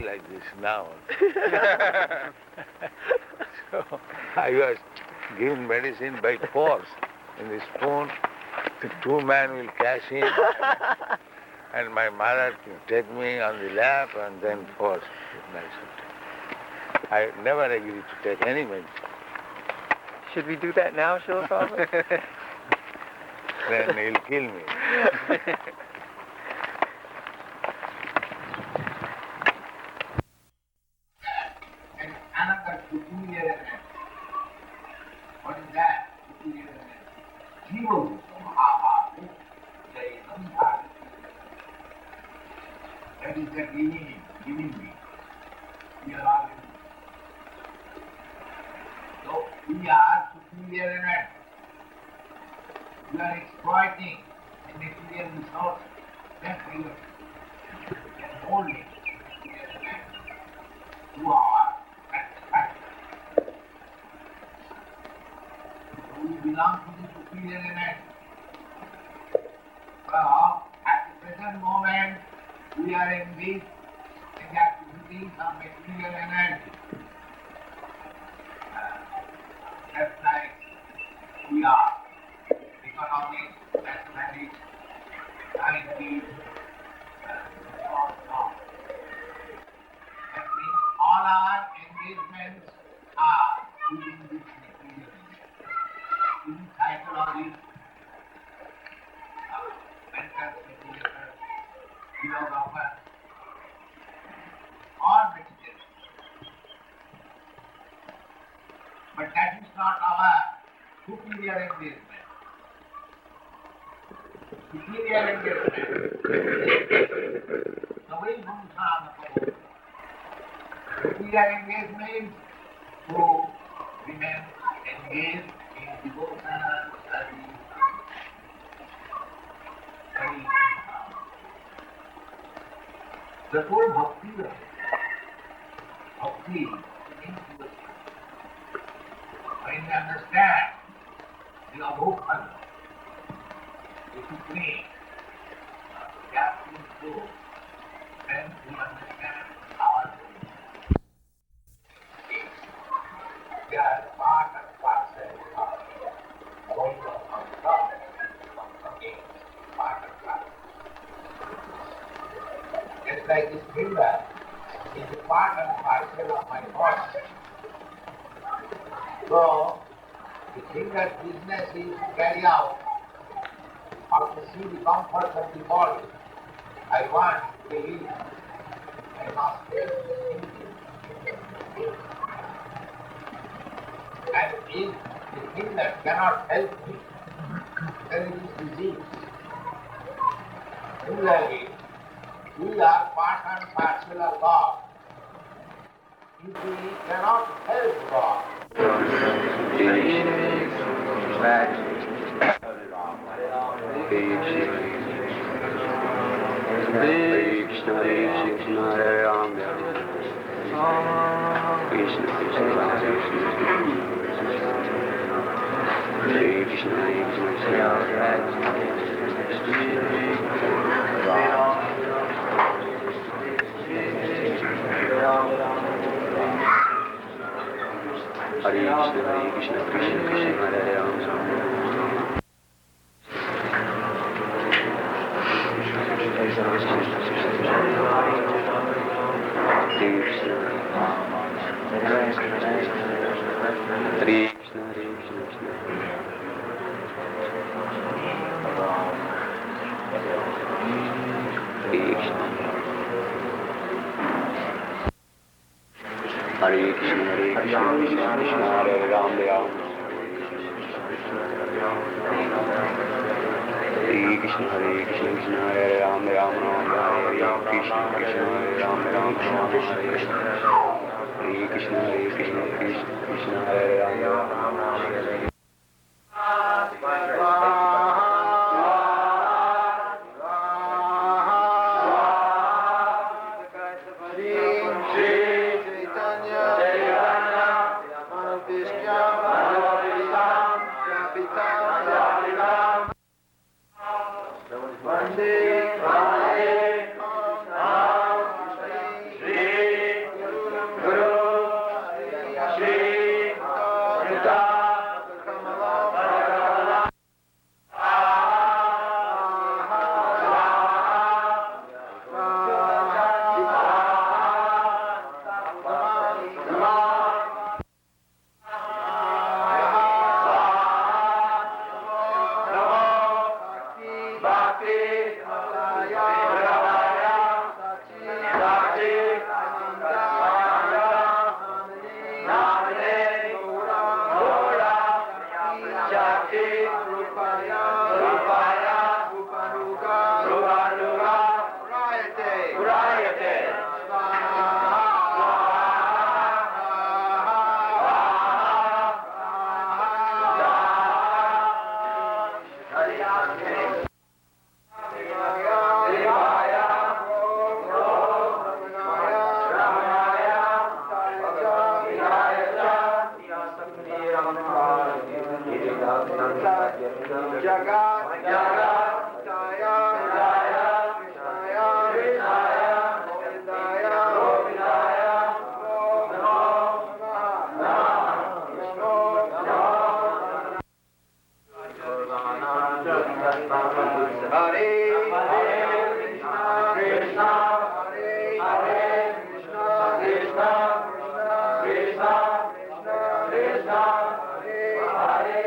like this now. So I was given medicine by force. In the spoon, the two men will cash in, and my mother will take me on the lap and then force medicine. I never agreed to take any medicine. Should we do that now, Srila Prabhupada? Then he'll kill me. And another peculiar element. What is that peculiar element? Jiva Mahabharata, Jainam Bharati. That is the giving me. We are all in. So we are superior element. We are exploiting the material resources. That we can only superior element who are satisfied. So we belong to the superior element. Well, at the present moment, we are engaged in the activities of material energy. Just like we are economics, mathematics, scientists, all. That means all our engagements are within this material energy. In psychology, mental speculator, philosopher, or vegetarian. But that is not our superior engagement. Superior engagement. The way superior engagement who remain engaged in devotional study. The whole bhakti means when you understand the abhokal, the supreme, the absolute truth, then we understand our soul. They are part and parcel of the whole of God, part and parcel. Just like this finger is a part and parcel of my body. So, the finger's business is to carry out or to see the comfort of the body. I want to live. I must live. And if the finger cannot help me, then it is disease. Similarly, we are part and parcel of God. If we cannot help God, Hare Krishna, Krishna Krishna, Hare Hare. Hare Krishna, Krishna Krishna, Hare Ram, Hare Ram. Hare Krishna, Krishna Hare Ram, Ram Ram, Hare Krishna, Krishna Hare Ram, Ram Ram, Hare Krishna, Krishna Hare Ram, Ram Ram. Vande Hare Krishna, Krishna Jagat Jaya Krishnaya Govindaya Hare Krishna Krishna Hare Hare Krishna Krishna Krishna Krishna Hare Hare.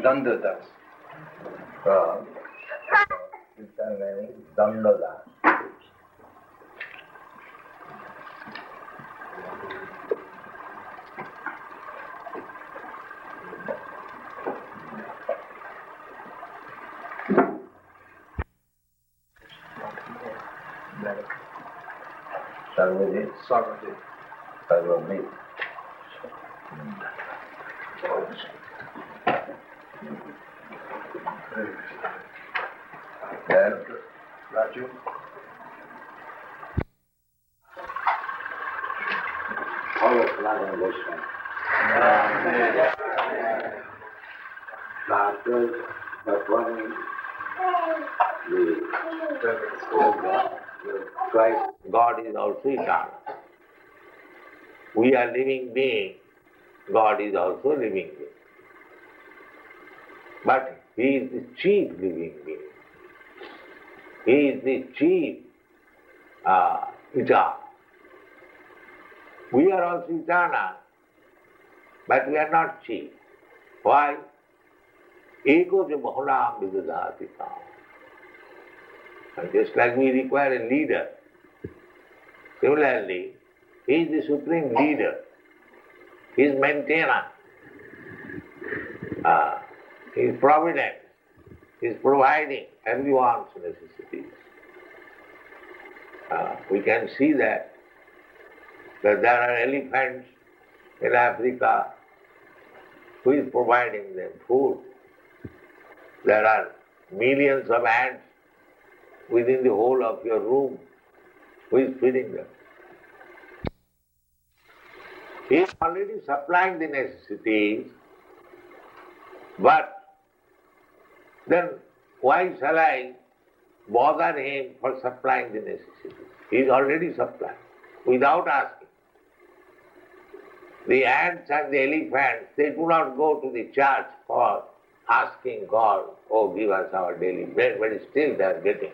Dandadas. Dandadas. Sarvati. Sarvati. Sarvati. And Raju. All of Radha Goswami. Doctors, performing the Christ, God is also eternal. We are living beings, God is also living being. But He is the chief living being. He is the chief eternal. We are also eternal, but we are not chief. Why? Ego je mahulam vidadati tam. And just like we require a leader, similarly, he is the supreme leader. He is maintainer. He is provident. He is providing everyone's necessities. We can see that there are elephants in Africa. Who is providing them food? There are millions of ants within the whole of your room. Who is feeding them? He is already supplying the necessities, but then why shall I bother him for supplying the necessities? He is already supplying, without asking. The ants and the elephants, they do not go to the church for asking God, oh, give us our daily bread, but still they are getting.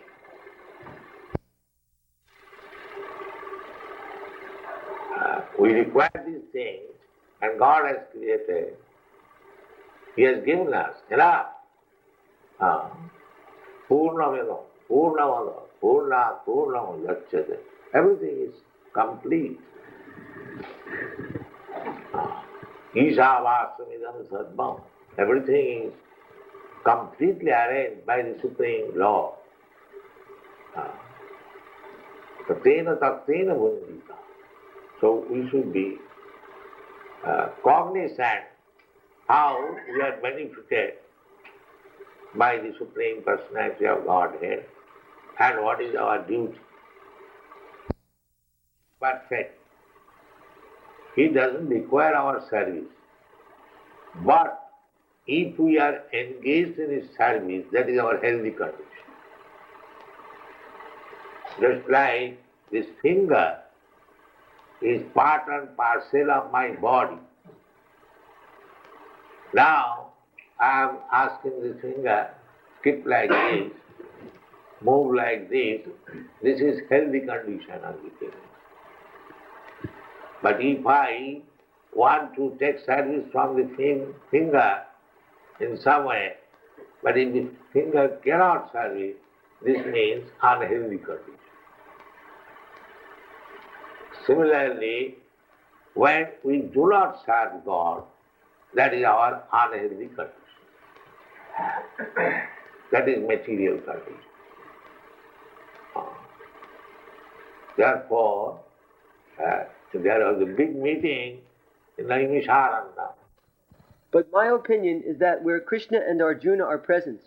We require these things, and God has created. He has given us enough. Purnameva, Purnamada, Purna, Purnam Gacchate. Everything is complete. Ishavashamidam Sadmam. Everything is completely arranged by the Supreme Law. Tatena Taktena Bundita. So we should be cognizant how we are benefited by the Supreme Personality of Godhead and what is our duty. Perfect. He doesn't require our service. But if we are engaged in His service, that is our healthy condition. Just like this finger is part and parcel of my body. Now, I am asking this finger, skip like this, move like this. This is healthy condition of the finger. But if I want to take service from the finger in some way, but if the finger cannot serve it, this means unhealthy condition. Similarly, when we do not serve God, that is our unhealthy condition. That is material condition. Therefore, there was a big meeting in Naimisharanda. But my opinion is that where Krishna and Arjuna are present,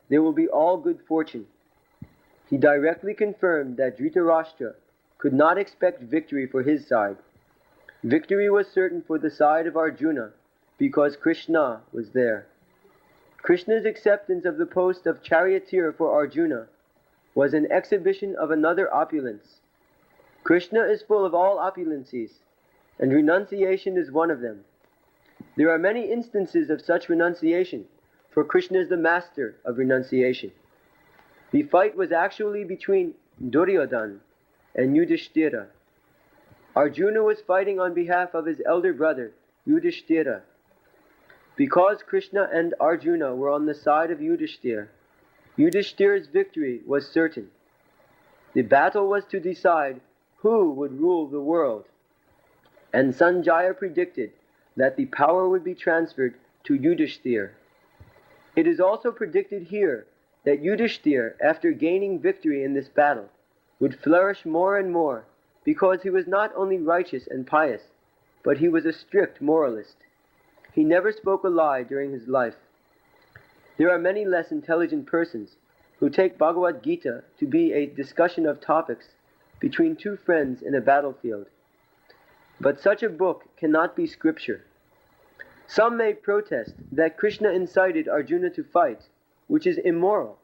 there will be all good fortune. He directly confirmed that Dhritarashtra could not expect victory for his side. Victory was certain for the side of Arjuna because Krishna was there. Krishna's acceptance of the post of charioteer for Arjuna was an exhibition of another opulence. Krishna is full of all opulencies, and renunciation is one of them. There are many instances of such renunciation, for Krishna is the master of renunciation. The fight was actually between Duryodhana and Yudhishthira. Arjuna was fighting on behalf of his elder brother, Yudhishthira. Because Krishna and Arjuna were on the side of Yudhishthira, Yudhishthira's victory was certain. The battle was to decide who would rule the world, and Sanjaya predicted that the power would be transferred to Yudhishthira. It is also predicted here that Yudhishthira, after gaining victory in this battle, would flourish more and more, because he was not only righteous and pious, but he was a strict moralist. He never spoke a lie during his life. There are many less intelligent persons who take Bhagavad Gita to be a discussion of topics between two friends in a battlefield. But such a book cannot be scripture. Some may protest that Krishna incited Arjuna to fight, which is immoral,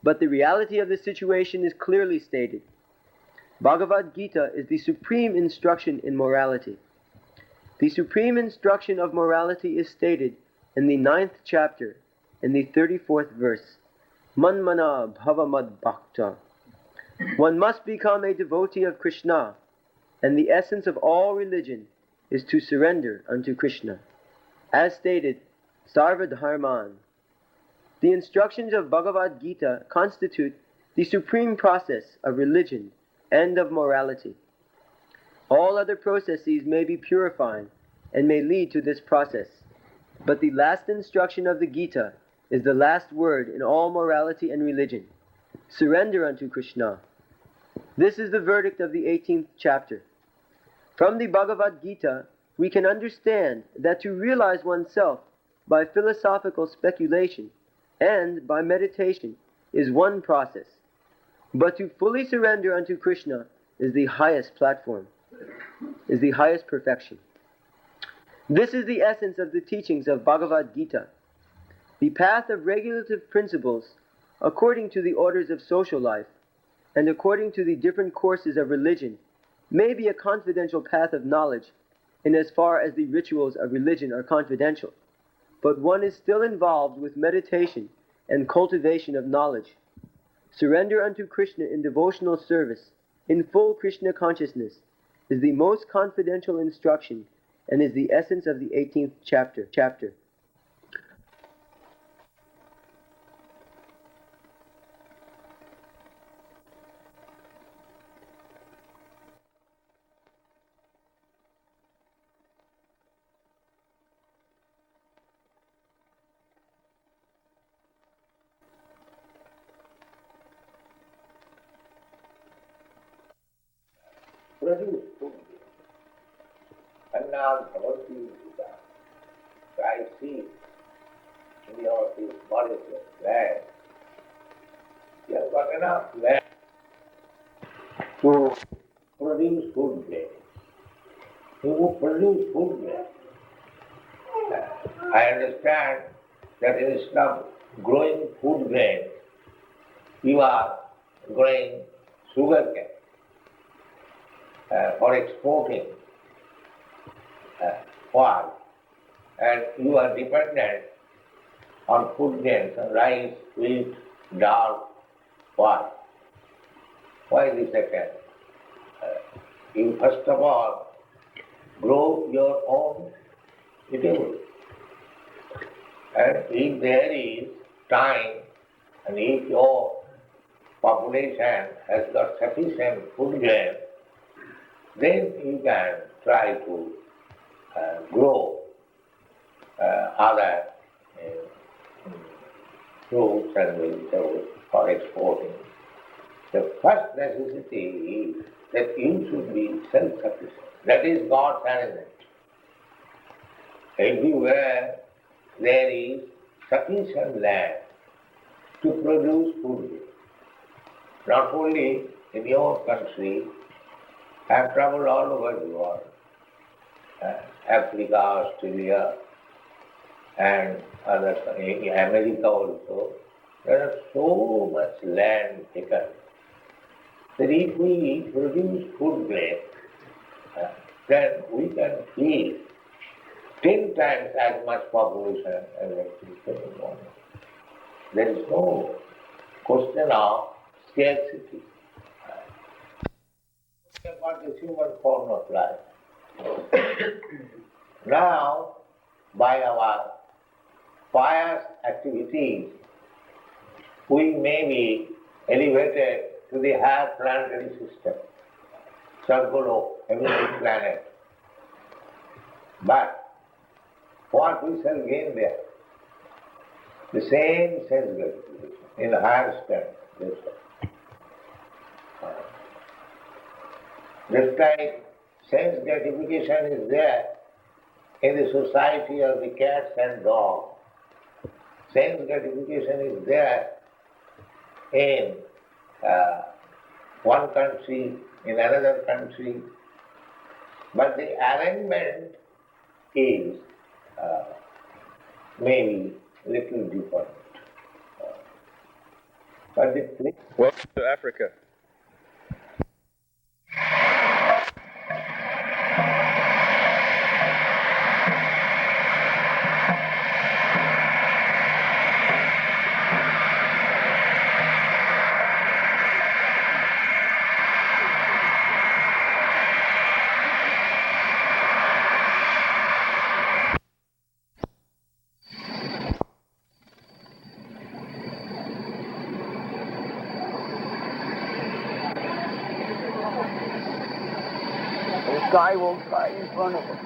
but the reality of the situation is clearly stated. Bhagavad Gita is the supreme instruction in morality. The supreme instruction of morality is stated in the 9th chapter, in the 34th verse. Manmana bhavamad bhakta. One must become a devotee of Krishna, and the essence of all religion is to surrender unto Krishna. As stated, Sarvadharman. The instructions of Bhagavad Gita constitute the supreme process of religion and of morality. All other processes may be purifying and may lead to this process, but the last instruction of the Gita is the last word in all morality and religion. Surrender unto Krishna. This is the verdict of the 18th chapter. From the Bhagavad Gita, we can understand that to realize oneself by philosophical speculation and by meditation is one process, but to fully surrender unto Krishna is the highest platform, is the highest perfection. This is the essence of the teachings of Bhagavad Gita. The path of regulative principles according to the orders of social life, and according to the different courses of religion, may be a confidential path of knowledge, in as far as the rituals of religion are confidential, but one is still involved with meditation and cultivation of knowledge. Surrender unto Krishna in devotional service, in full Krishna consciousness, is the most confidential instruction and is the essence of the 18th chapter. Produce food. And now Bhagavad Gita, I see in your this Mauritius land, you have got enough land to produce food there. You will produce food there. I understand that instead of growing food grain, you are growing sugar cane for exporting. Why? And you are dependent on food grains, rice, wheat, dal. Why? Why this second? You first of all grow your own eatable. And if there is time, and if your population has got sufficient food grain, then you can try to grow other fruits and vegetables for exporting. The first necessity is that you should be self-sufficient. That is God's arrangement. Everywhere there is sufficient land to produce food. Not only in your country, I have traveled all over the world, Africa, Australia, and other, America also. There is so much land taken that if we produce food grain, then we can feed 10 times as much population as exists in the moment. There is no question of scarcity. About the human form of life. Now, by our pious activities, we may be elevated to the higher planetary system, Sargolo, heavenly planet. But what we shall gain there? The same sense gratification in the higher strength. Just like sense gratification is there in the society of the cats and dogs, sense gratification is there in one country, in another country, but the arrangement is maybe little different. But the Welcome to Africa. The sky will fly in front of us.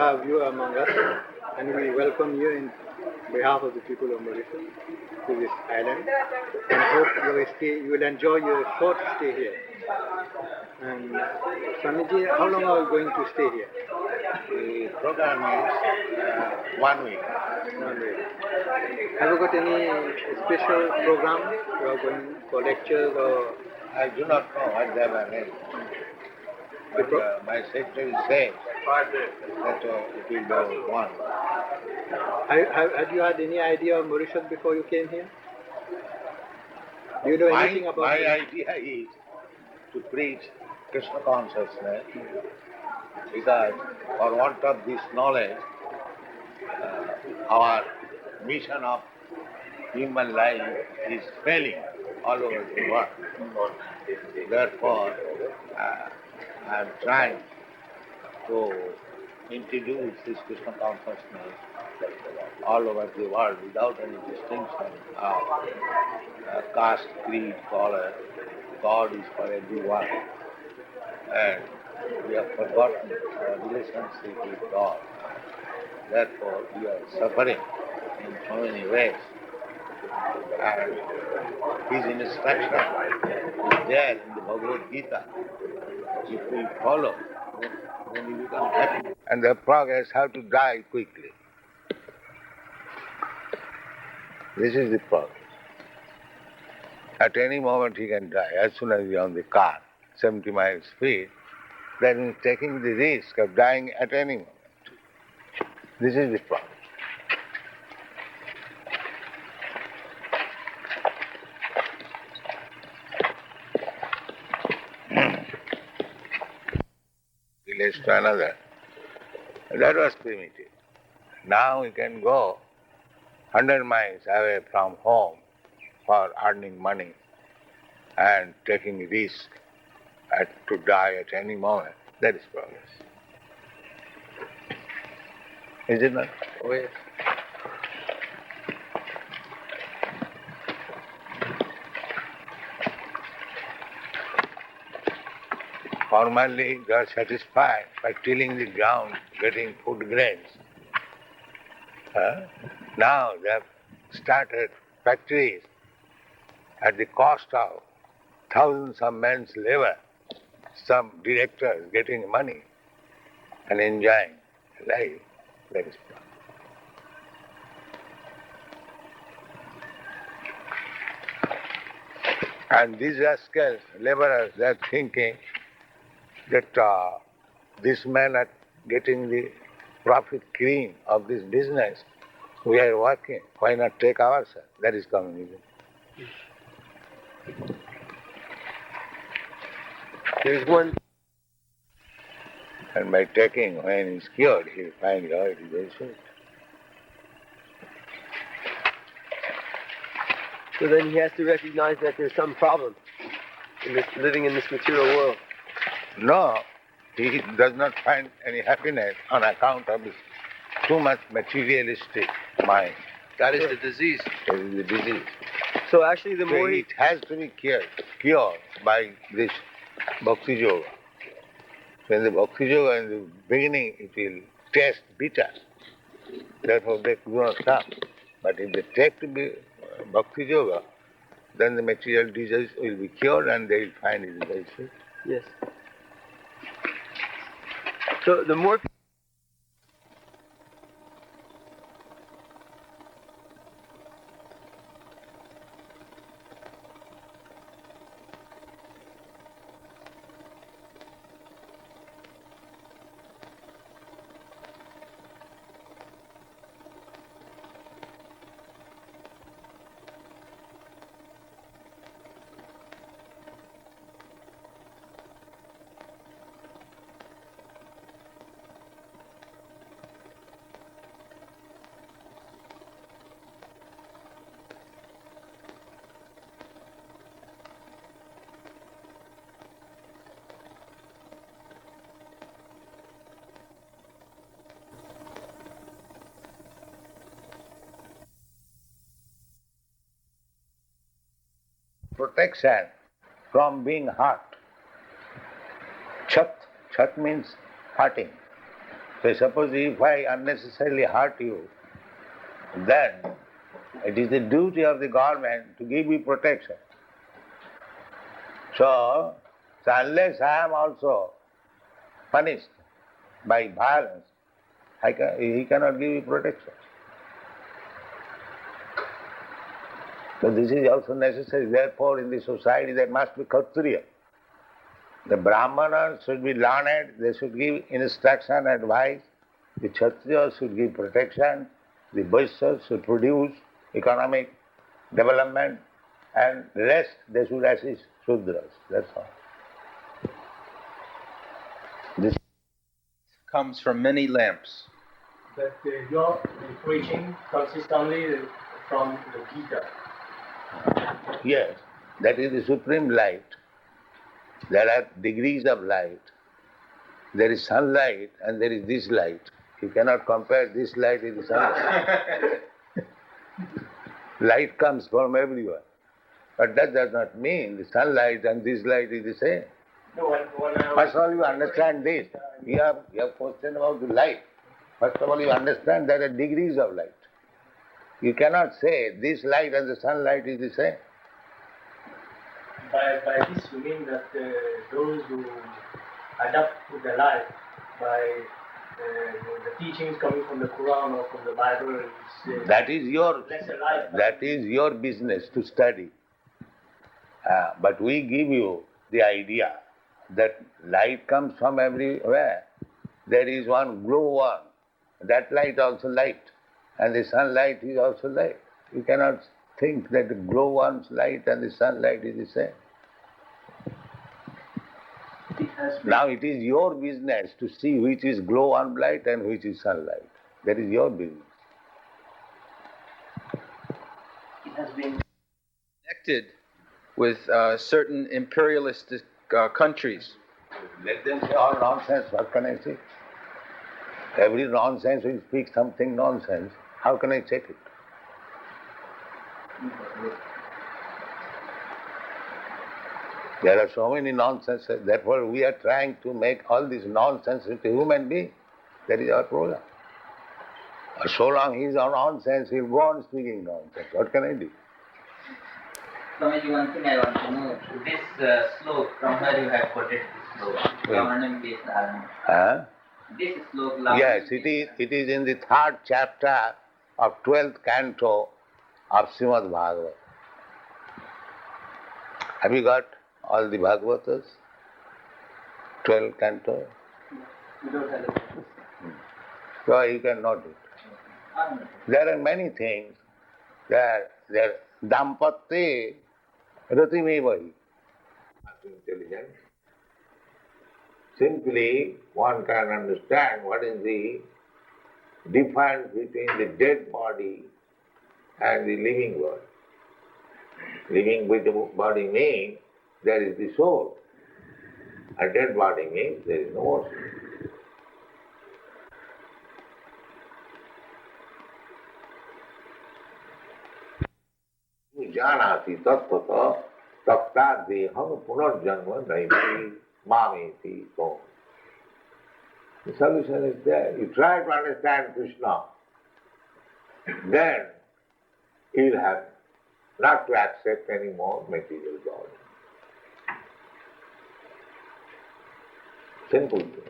have you among us, and we welcome you in behalf of the people of Mauritius to this island, and hope you will enjoy your short stay here. And Swamiji, how long are you going to stay here? The program is 1 week. 1 week. Have you got any special program? You are going for lectures or? I do not know what they have arranged. But my secretary said that it will go one. Had you had any idea of Mauritius before you came here? Do you know anything about My it? idea is to preach Krishna consciousness because for want of this knowledge, our mission of human life is failing all over the world. Therefore, I am trying to introduce this Krishna consciousness all over the world without any distinction of caste, creed, color. God is for everyone. And we have forgotten our relationship with God. Therefore, we are suffering in so many ways. And His instruction is there in the Bhagavad Gita. If we follow, then we become happy. And the progress have to die quickly. This is the progress. At any moment he can die. As soon as he is on the car, 70 miles speed, that means taking the risk of dying at any moment. This is the problem. Village to another. That was primitive. Now you can go 100 miles away from home for earning money and taking risk to die at any moment. That is progress. Is it not? Oh, yes. Formerly they are satisfied by tilling the ground, getting food grains. Now they have started factories at the cost of thousands of men's labor, some directors getting money and enjoying life. That is problem. And these rascals, laborers, they are thinking that this men are getting the profit cream of this business. We are working. Why not take ourselves? That is communism. There's one. And by taking, when he's cured, he'll find out it is very sweet. So then he has to recognize that there's some problem in this, living in this material world. No, he does not find any happiness on account of this too much materialistic mind. That is the disease. That is the disease. So actually the So more it has to be cured by this Bhakti Yoga. So in the Bhakti Yoga, in the beginning, it will taste bitter. Therefore, they do not come. But if they take to be Bhakti Yoga, then the material disease will be cured and they will find it very sweet. Yes. So the more Protection from being hurt. Chat means hurting. So suppose if I unnecessarily hurt you, then it is the duty of the government to give you protection. So unless I am also punished by violence, he cannot give you protection. So this is also necessary. Therefore, in the society there must be Kshatriya. The Brahmanas should be learned, they should give instruction, advice. The Kshatriyas should give protection. The Vaishyas should produce economic development. And the rest, they should assist Shudras. That's all. This comes from many lamps. But your preaching consists only from the Gita. Yes, that is the supreme light. There are degrees of light. There is sunlight and there is this light. You cannot compare this light with the sunlight. Light comes from everywhere. But that does not mean the sunlight and this light is the same. No, First of all, you understand this. You have question about the light. First of all, you understand there are degrees of light. You cannot say this light and the sunlight is the same. by this you mean that those who adapt to the life by the teachings coming from the Quran or from the Bible is That is your lesser life. that is your business to study. But we give you the idea that light comes from everywhere. There is one glow one. That light also light. And the sunlight is also light. You cannot think that the glow one's light and the sunlight is the same. Now it is your business to see which is glow one light and which is sunlight. That is your business. It has been Connected with certain imperialistic countries. Let them say all nonsense. What can I say? Every nonsense will speak something nonsense. How can I check it? There are so many nonsenses. Therefore, we are trying to make all this nonsense into human being. That is our problem. So long he is on nonsense, he will go on speaking nonsense. What can I do? Swamiji, one thing I want to know, this slok, from where you have quoted this slok, Lavanam Kes Dharma. This slok, Yes, it is in the 3rd chapter of 12th canto of Srimad Bhagavad. Have you got all the Bhagavatas? 12 canto? we don't have it. So you can note it. There are many things. There dampatye ratimevahi. Intelligence. Simply one can understand what is the difference between the dead body and the living body. Living body means there is the soul. A dead body means there is no more soul. Janati tattva tapta deham punarjanma naiti mameti tom. The solution is there. You try to understand Krishna, then he'll have not to accept any more material body. Simple thing.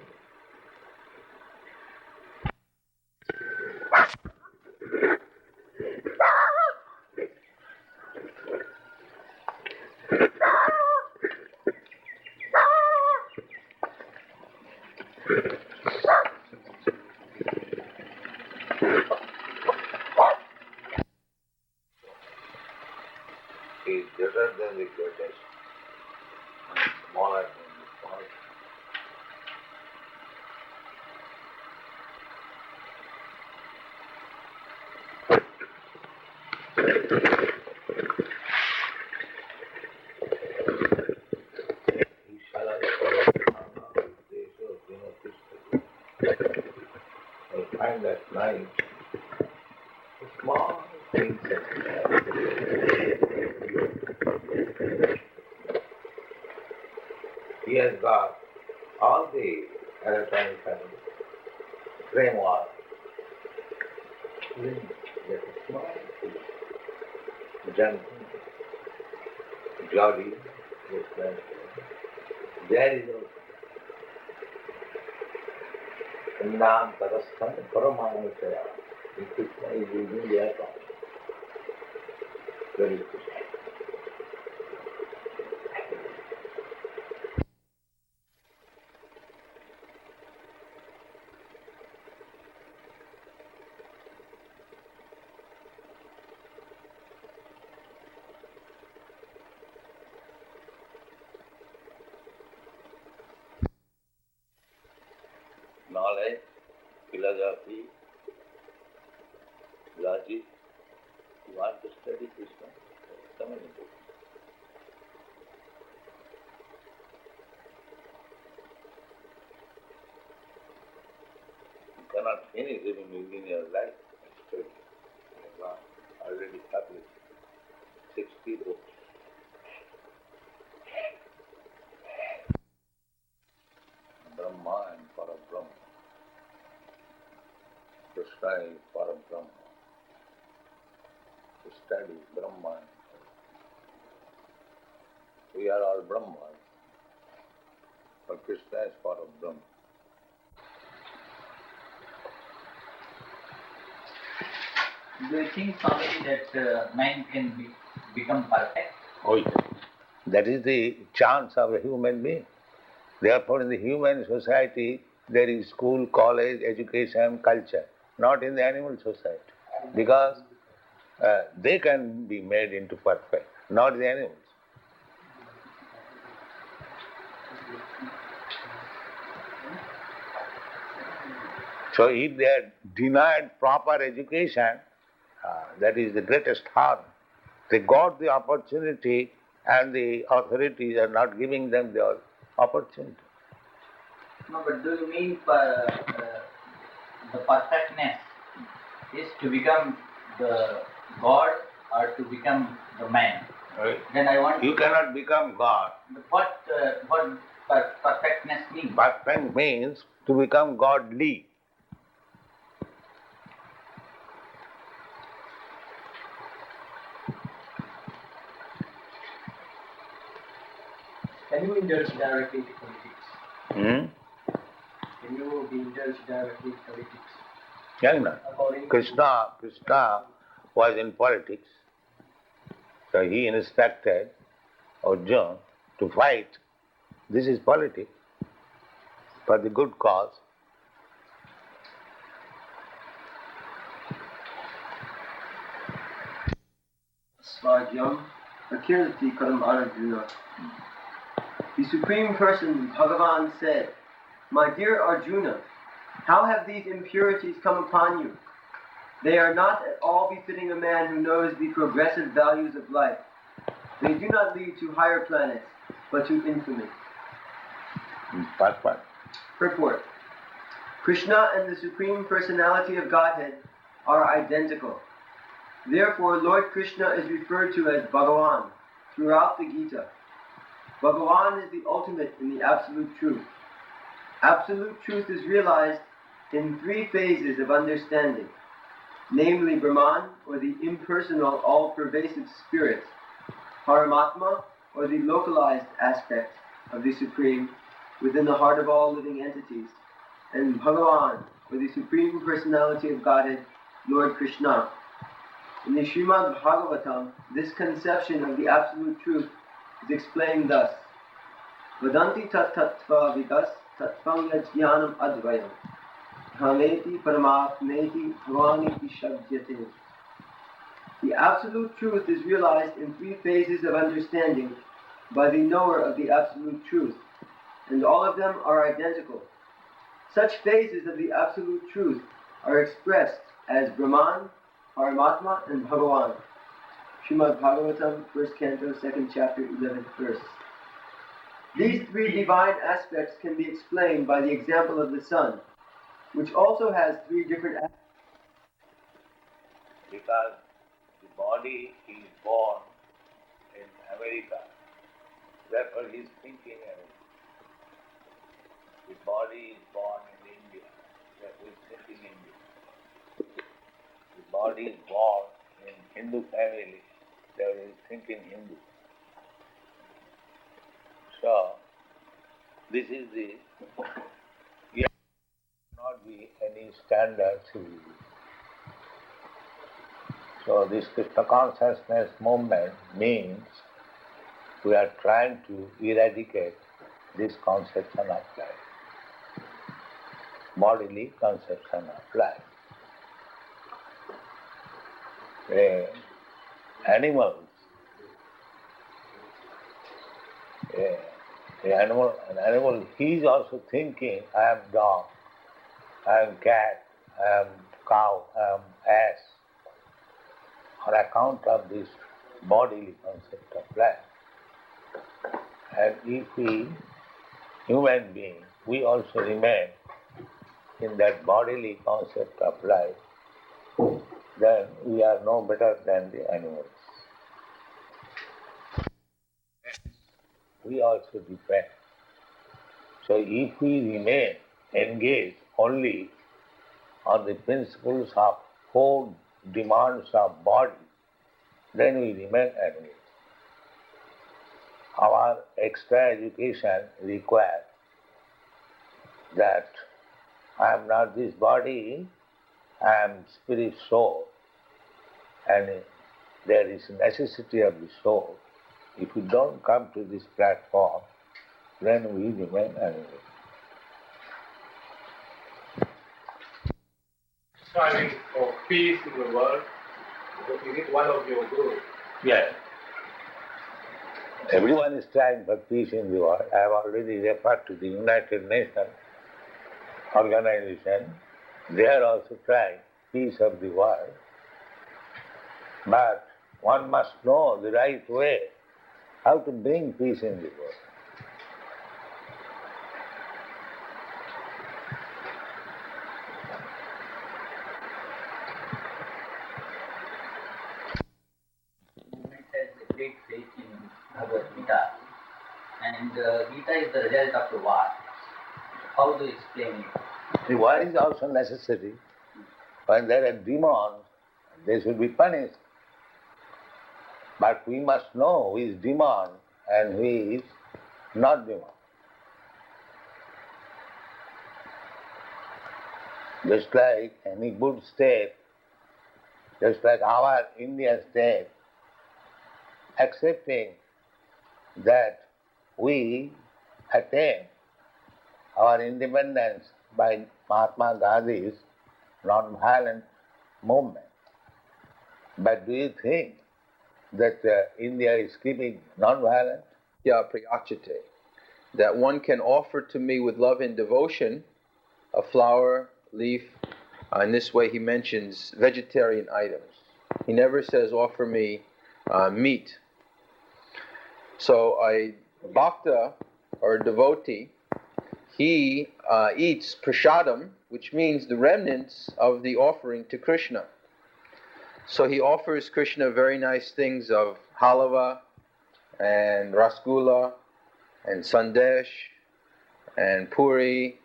Is greater than the greatest, and smaller than the smallest. I find that night small things that he has got all the electronic family. framework. That is small, gentle, jolly, there is a Nam Tarasthan Paramanusaya. Krishna is using their tongue. Very good. Knowledge, philosophy, logic. You want to study Krishna? Come and do it. You cannot finish even within your life. Study. You have already published 60 books. Brahma and Parabrahma. Krishna is Parabrahma. To study Brahma. We are all Brahmas, but Krishna is Parabrahma. Do you think, Swamiji, that man can become perfect? Oh, yes. That is the chance of a human being. Therefore, in the human society, there is school, college, education, culture, not in the animal society. Because they can be made into perfect, not the animals. So if they are denied proper education, that is the greatest harm. They got the opportunity and the authorities are not giving them the opportunity. No, but do you mean the perfectness is to become the God or to become the man? Right. Then I want You cannot become God. What perfectness means? Perfect means to become godly. Can you indulge directly into politics? Can you be indulged directly into politics? Yeah, no. Krishna was in politics. So he instructed Arjuna to fight. This is politics for the good cause. Svajyam Akirti Karam Arjuna. The Supreme Person, Bhagavan, said, "My dear Arjuna, how have these impurities come upon you? They are not at all befitting a man who knows the progressive values of life. They do not lead to higher planets, but to infamy." Purport. Krishna and the Supreme Personality of Godhead are identical. Therefore, Lord Krishna is referred to as Bhagavan throughout the Gita. Bhagavan is the ultimate in the Absolute Truth. Absolute Truth is realized in three phases of understanding, namely Brahman, or the impersonal, all-pervasive spirit, Paramatma, or the localized aspect of the Supreme within the heart of all living entities, and Bhagavan, or the Supreme Personality of Godhead, Lord Krishna. In the Srimad Bhagavatam, this conception of the Absolute Truth is explained thus: Vadanti tat tattva vidas tattvam yajnanam advayam dhameti paramatmeti bhavaniti shabdyate. The Absolute Truth is realized in three phases of understanding by the knower of the Absolute Truth, and all of them are identical. Such phases of the Absolute Truth are expressed as Brahman, Paramatma, and Bhagavan. Srimad Bhagavatam, 1st Canto, 2nd Chapter, 11th Verse. These three divine aspects can be explained by the example of the sun, which also has three different aspects. Because the body is born in America, therefore he is thinking America. The body is born in India, that we think in Hindu. The body is born in Hindu family, they will think in Hindu. So, this is the, here not be any standard civilization. So this Krishna consciousness movement means we are trying to eradicate this conception of life, bodily conception of life. Animals, an animal, he is also thinking, I am dog, I am cat, I am cow, I am ass, on account of this bodily concept of life. And if we, human beings, we also remain in that bodily concept of life, then we are no better than the animals. We also depend. So if we remain engaged only on the principles of food demands of body, then we remain animals. Our extra education requires that I am not this body, I am spirit soul, and there is necessity of the soul. If we don't come to this platform, then we remain animals. Striving for peace in the world, because is it one of your goals? Yes. Everyone is trying for peace in the world. I have already referred to the United Nations organization. They are also trying peace of the world. But one must know the right way how to bring peace in the world. Movement has a great faith in Bhagavad Gita, and Gita is the result of the war. How do you explain it? The war is also necessary. When there are demons, they should be punished. But we must know who is demon and who is not demon. Just like any good state, just like our Indian state, accepting that we attain our independence by Mahatma Gandhi's non-violent movement. But do you think that India is keeping non-violent? Ya priyachate, that one can offer to me with love and devotion a flower, leaf. In this way he mentions vegetarian items. He never says offer me meat. So a bhakta or a devotee, he eats prasadam, which means the remnants of the offering to Krishna. So he offers Krishna very nice things of halava and rasgulla and sandesh and puri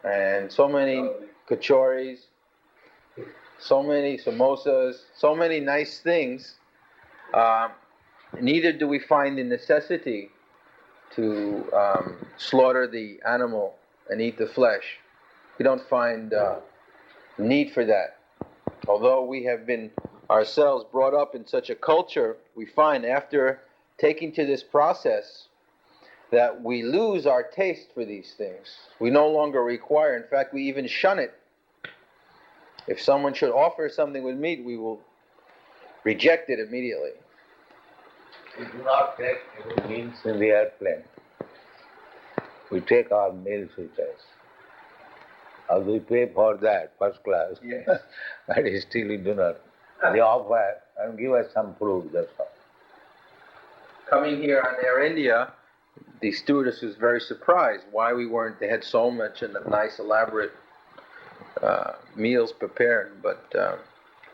and so many kachoris, so many samosas, so many nice things. Neither do we find the necessity to slaughter the animal and eat the flesh. We don't find need for that. Although we have been ourselves brought up in such a culture, we find after taking to this process that we lose our taste for these things. We no longer require, in fact we even shun it. If someone should offer something with meat, we will reject it immediately. We do not take any meals in the airplane. We take our meals with us. Although we pay for that, first class, Yes. but still we do not. They offer and give us some fruit, that's all. Coming here on Air India, the stewardess was very surprised why we weren't, they had so much and nice elaborate meals prepared, but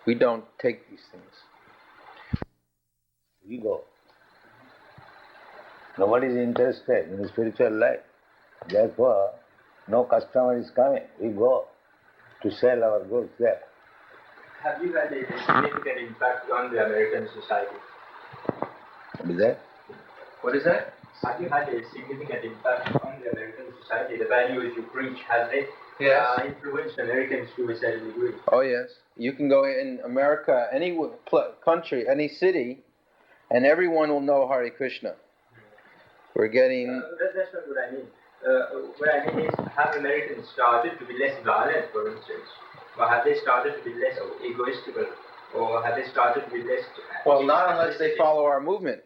we don't take these things. We go. Nobody is interested in the spiritual life. Therefore, no customer is coming. We go. to sell our goods there. Have you had a significant impact on the American society? What is that? What is that? Have you had a significant impact on the American society? The values you preach, have they influenced Americans to a certain degree? Oh yes. You can go in America, any country, any city, and everyone will know Hare Krishna. We're getting... That's not what I mean. What I mean is, have Americans started to be less violent, for instance? Or have they started to be less egoistical? Or have they started to be less... Well, not unless they follow our movement.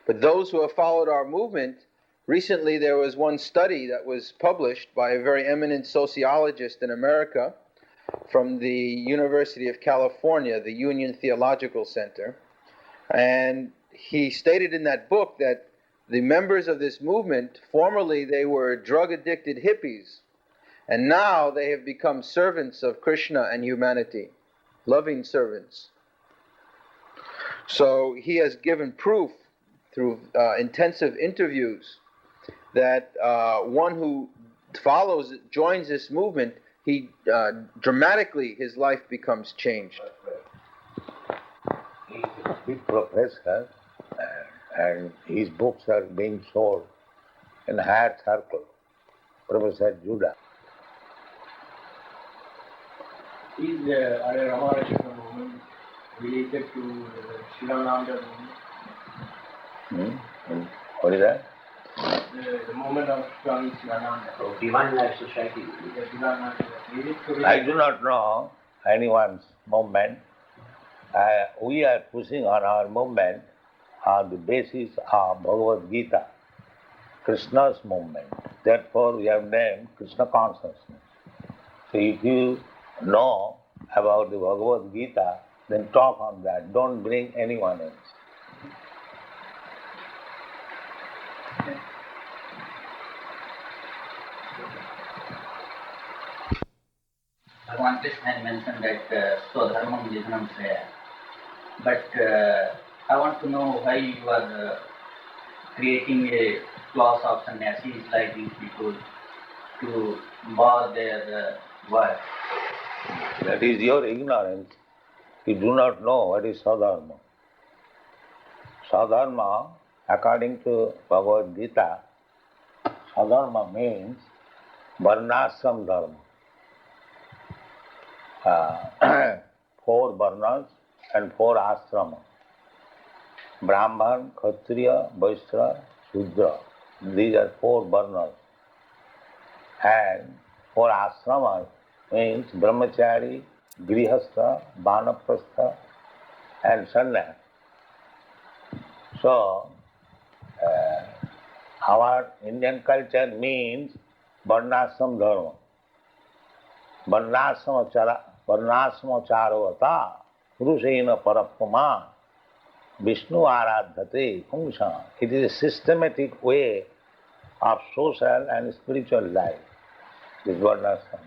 But those who have followed our movement, recently there was one study that was published by a very eminent sociologist in America from the University of California, the Union Theological Center. And he stated in that book that the members of this movement, formerly they were drug-addicted hippies, and now they have become servants of Krishna and humanity, loving servants. So he has given proof through intensive interviews that one who joins this movement, he dramatically, his life becomes changed. He's a big professor, and his books are being sold in a higher circle. Professor Judah. Is Hare Ramakrishna movement related to the Srila movement? What is that? The movement of Swami Shivananda. Divine Life Society. The Divine Life Society. Is it I do not know anyone's movement. We are pushing on our movement on the basis of Bhagavad Gita, Krishna's movement. Therefore, we have named Krishna consciousness. So if you know about the Bhagavad Gita, then talk on that. Don't bring anyone else. Bhagavan Krishna had mentioned that Swadharmam Nidhanam Shreya. But I want to know why you are creating a class of sannyasis like these people to bar their work. That is your ignorance. You do not know what is Sadharma. Sadharma, according to Bhagavad Gita, Sadharma means Varnashram Dharma. 4 varnas and 4 ashrama. Brahman, Kshatriya, Vaishya, Shudra. These are 4 varnas. And 4 ashramas means Brahmachari, Grihastha, Vanaprastha and Sannyas. So, our Indian culture means Varnashram Dharma. Varnashram Charavata Purushena Parapama Vishnu Aradhate Pungsha. It is a systematic way of social and spiritual life, this Varnashram.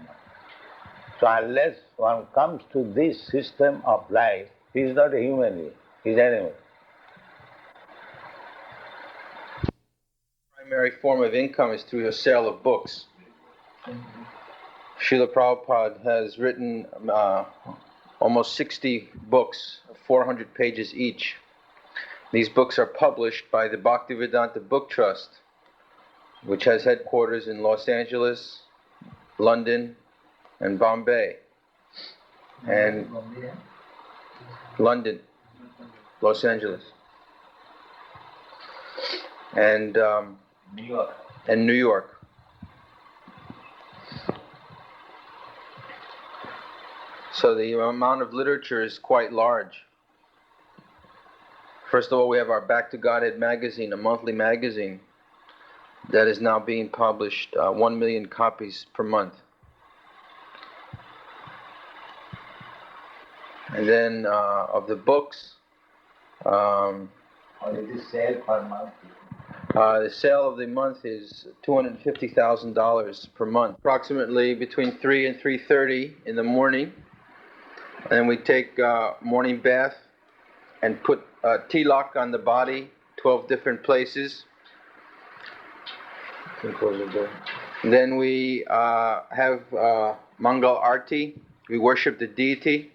So unless one comes to this system of life, he is not a human being, he is an animal. Primary form of income is through the sale of books. Srila Prabhupada has written almost 60 books, 400 pages each. These books are published by the Bhaktivedanta Book Trust, which has headquarters in Los Angeles, London, and Bombay. And London, Los Angeles, and New York. So the amount of literature is quite large. First of all, we have our Back to Godhead magazine, a monthly magazine that is now being published, 1 million copies per month. And then of the books, What is the sale per month? the sale of the month is $250,000 per month, approximately between 3 and 3:30 in the morning. And we take morning bath and put tilak on the body, 12 different places. Then we have Mangal Arti. We worship the deity.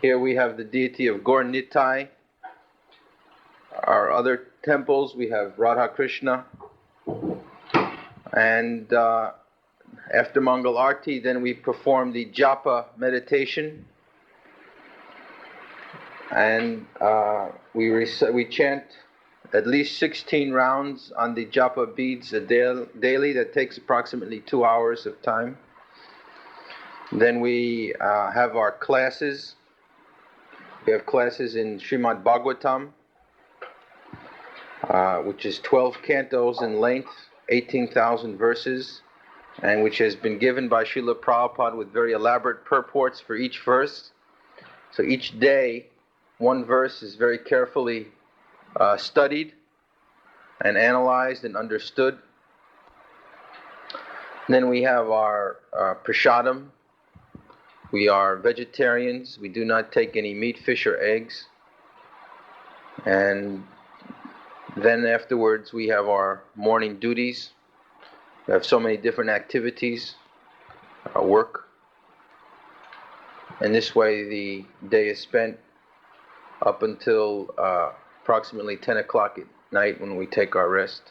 Here we have the deity of Gaur Nitai. Our other temples, we have Radha Krishna. And after Mangal Arti, then we perform the Japa meditation. And we chant at least 16 rounds on the Japa beads daily. That takes approximately 2 hours of time. Then we have our classes. We have classes in Srimad Bhagavatam, which is 12 cantos in length, 18,000 verses, and which has been given by Srila Prabhupada with very elaborate purports for each verse. So each day, one verse is very carefully studied and analyzed and understood. Then we have our prasadam. We are vegetarians. We do not take any meat, fish, or eggs. And then afterwards we have our morning duties. We have so many different activities, work. And this way the day is spent up until approximately 10 o'clock at night when we take our rest.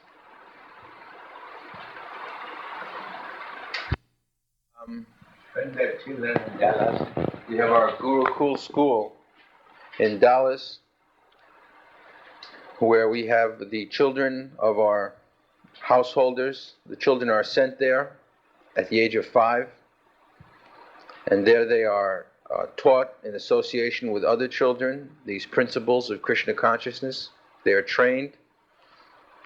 When the children in Dallas, We have our Gurukul school in Dallas, where we have the children of our householders. The children are sent there at the age of 5, and there they are taught in association with other children these principles of Krishna consciousness. They are trained.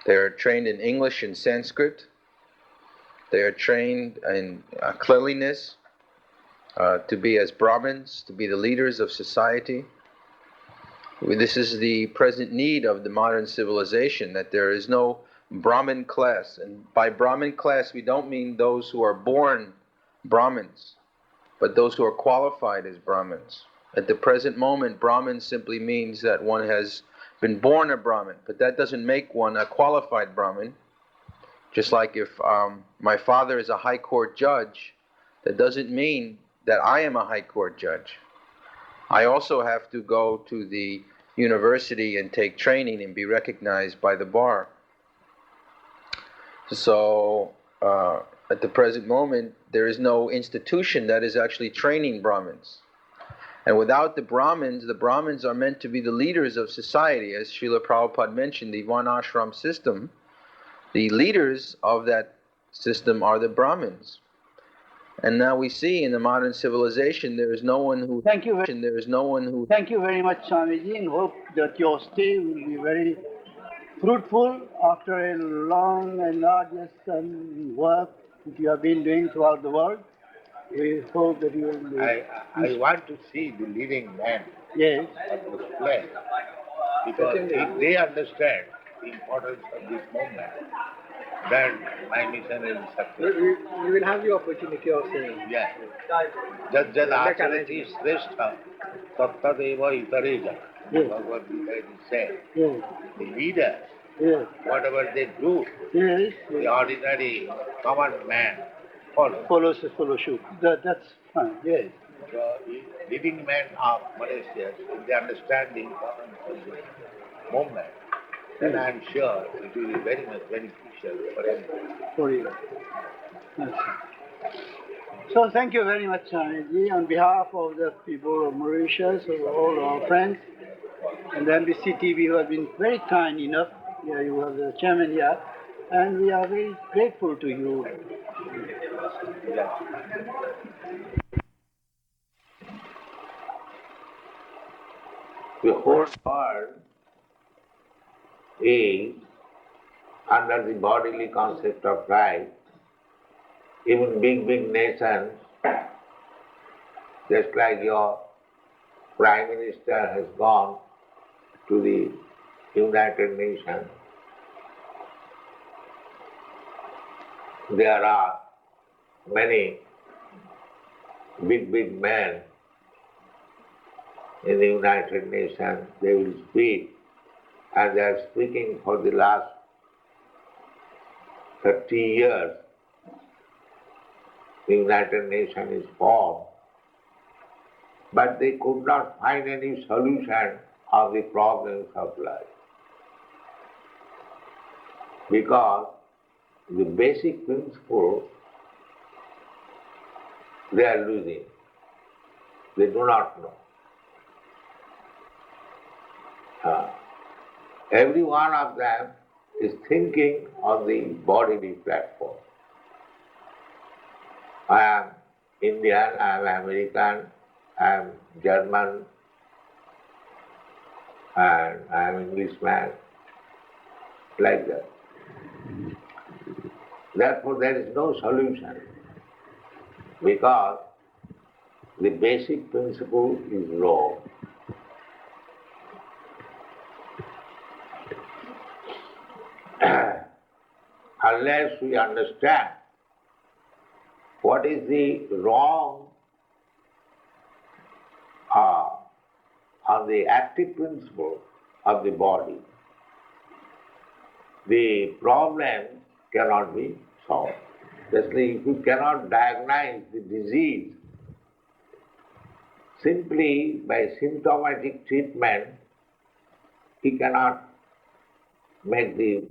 They are trained in English and Sanskrit. They are trained in cleanliness, to be as Brahmins, to be the leaders of society. This is the present need of the modern civilization, that there is no Brahmin class. And by Brahmin class, we don't mean those who are born Brahmins, but those who are qualified as Brahmins. At the present moment, Brahmin simply means that one has been born a Brahmin, but that doesn't make one a qualified Brahmin. Just like if my father is a high court judge, that doesn't mean that I am a high court judge. I also have to go to the university and take training and be recognized by the bar. So at the present moment, there is no institution that is actually training Brahmins. And without the Brahmins are meant to be the leaders of society. As Srila Prabhupada mentioned, the Varnashram system, the leaders of that system are the Brahmins. And now we see in the modern civilization there is no one who Thank you very much, Swamiji, and hope that your stay will be very fruitful after a long and arduous work that you have been doing throughout the world. We hope that you will be... I want to see the living man Yes. of this place, because if they understand the importance of this movement, then my mission will be successful. We will have the opportunity of saying. Yes. Jad acharati shrestha tattadeva itareja. Bhagavad Gita is saying. Yes. The leaders, Yes. whatever they do, Yes. the ordinary common man follows. Follow suit. That's fine. Yes. The living men of Mauritius, if they understand the importance of this movement, then I am sure it will be very much beneficial for everyone. For you. Yes. So thank you very much, Swamiji, on behalf of the people of Mauritius, of all our friends, and the NBC TV who have been very kind enough. Here you have the chairman here, and we are very grateful to you. The whole world is under the bodily concept of right. Even big nations, just like your Prime Minister has gone to the United Nations, there are many big men in the United Nations. They will speak, and they are speaking for the last 30 years. the United Nations is formed, but they could not find any solution of the problems of life. Because the basic principle they are losing. They do not know. Every one of them is thinking on the bodily platform. I am Indian, I am American, I am German, and I am Englishman, like that. Therefore, there is no solution, because the basic principle is wrong. Unless we understand what is the wrong on the active principle of the body, the problem cannot be solved. Especially if you cannot diagnose the disease simply by symptomatic treatment, he cannot make the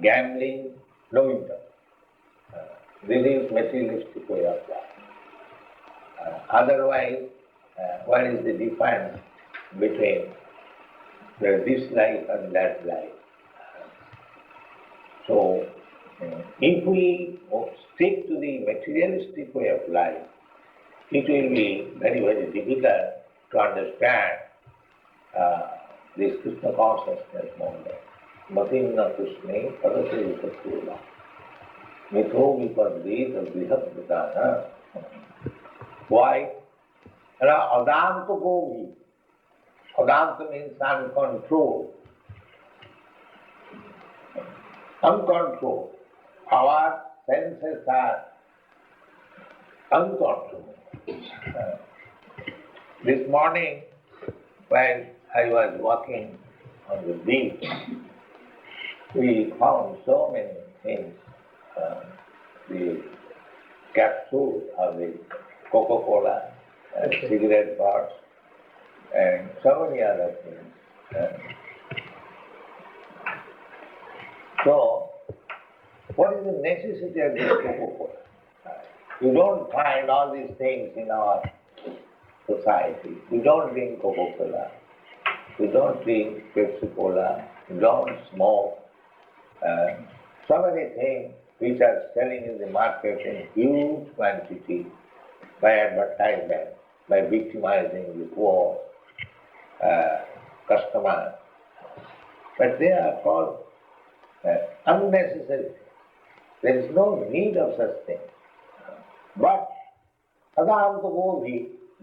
gambling, no income. This is materialistic way of life. Otherwise, what is the difference between this life and that life? So, if we stick to the materialistic way of life, it will be very, very difficult to understand this Krishna consciousness movement. Matinna Krishna Padase Vikatula. Mitho Vipadvita Vihatvidana. Why? Adanta Govi. Adanta means uncontrolled. Uncontrolled. Our senses are uncontrolled. This morning, while I was walking on the beach, we found so many things. The capsule of the Coca-Cola, cigarette butts, and so many other things. So, what is the necessity of this Coca-Cola? You don't find all these things in our society. We don't drink Coca-Cola. We don't drink Pepsi-Cola. We don't smoke. So many things which are selling in the market in huge quantity by advertisement, by victimizing the poor customers. But they are called unnecessary. There is no need of such things. But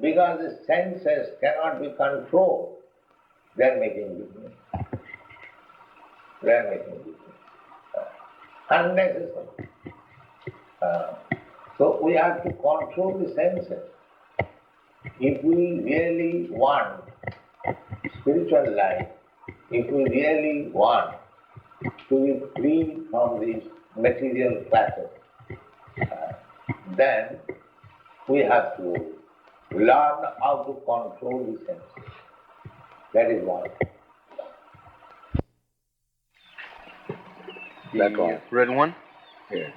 because the senses cannot be controlled, they are making business. They are making business. Unnecessary. So we have to control the senses. If we really want spiritual life, if we really want to be free from these material classes, then we have to learn how to control the senses. That is one. That one. Red one? Yes.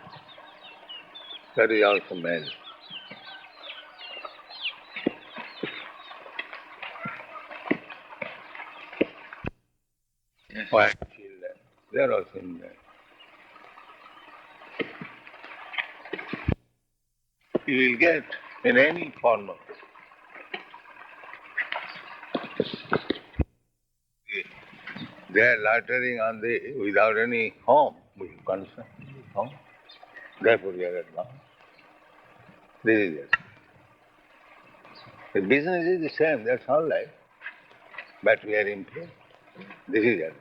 That is also male. Yes. White children, they are also in there. You will get in any form of it. They are loitering on the without any home, we concern home. Therefore they are advanced. This is it. The business is the same, that's all life. But we are impaired. This is it.